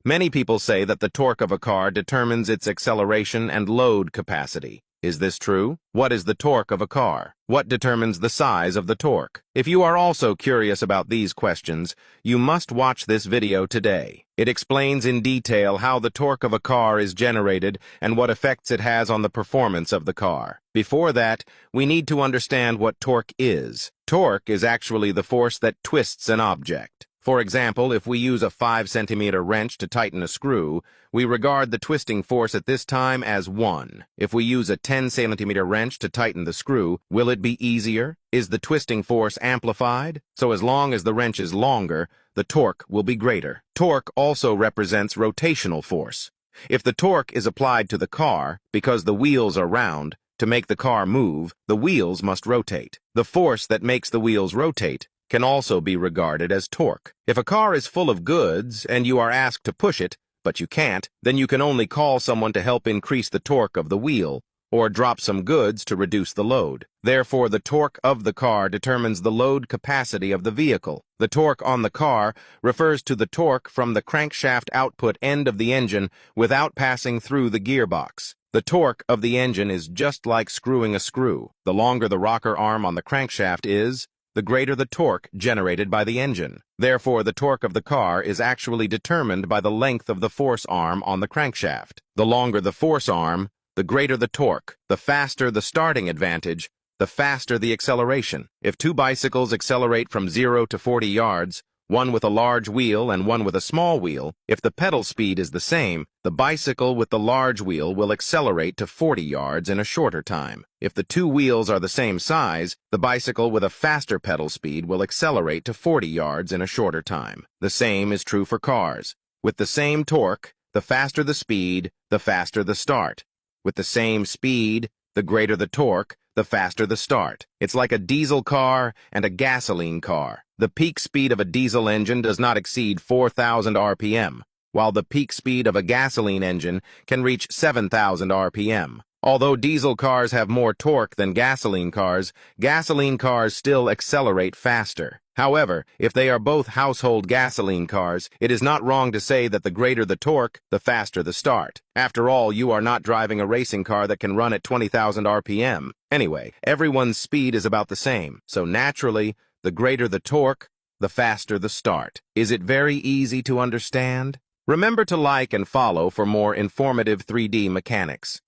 Many people say that the torque of a car determines its acceleration and load capacity. Is this true? What is the torque of a car? What determines the size of the torque? If you are also curious about these questions, you must watch this video today. It explains in detail how the torque of a car is generated and what effects it has on the performance of the car. Before that, we need to understand what torque is. Torque is actually the force that twists an object. For example, if we use a 5-centimeter wrench to tighten a screw, we regard the twisting force at this time as 1. If we use a 10-centimeter wrench to tighten the screw, will it be easier? Is the twisting force amplified? So as long as the wrench is longer, the torque will be greater. Torque also represents rotational force. If the torque is applied to the car, because the wheels are round, to make the car move, the wheels must rotate. The force that makes the wheels rotate can also be regarded as torque. If a car is full of goods and you are asked to push it, but you can't, then you can only call someone to help increase the torque of the wheel, or drop some goods to reduce the load. Therefore, the torque of the car determines the load capacity of the vehicle. The torque on the car refers to the torque from the crankshaft output end of the engine without passing through the gearbox. The torque of the engine is just like screwing a screw. The longer the rocker arm on the crankshaft is, the greater the torque generated by the engine. Therefore, the torque of the car is actually determined by the length of the force arm on the crankshaft. The longer the force arm, the greater the torque. The faster the starting advantage, the faster the acceleration. If two bicycles accelerate from 0 to 40 yards, one with a large wheel and one with a small wheel, if the pedal speed is the same, the bicycle with the large wheel will accelerate to 40 yards in a shorter time. If the two wheels are the same size, the bicycle with a faster pedal speed will accelerate to 40 yards in a shorter time. The same is true for cars. With the same torque, the faster the speed, the faster the start. With the same speed, the greater the torque, the faster the start. It's like a diesel car and a gasoline car. The peak speed of a diesel engine does not exceed 4,000 RPM, while the peak speed of a gasoline engine can reach 7,000 RPM. Although diesel cars have more torque than gasoline cars still accelerate faster. However, if they are both household gasoline cars, it is not wrong to say that the greater the torque, the faster the start. After all, you are not driving a racing car that can run at 20,000 RPM. Anyway, everyone's speed is about the same, so naturally, the greater the torque, the faster the start. Is it very easy to understand? Remember to like and follow for more informative 3D mechanics.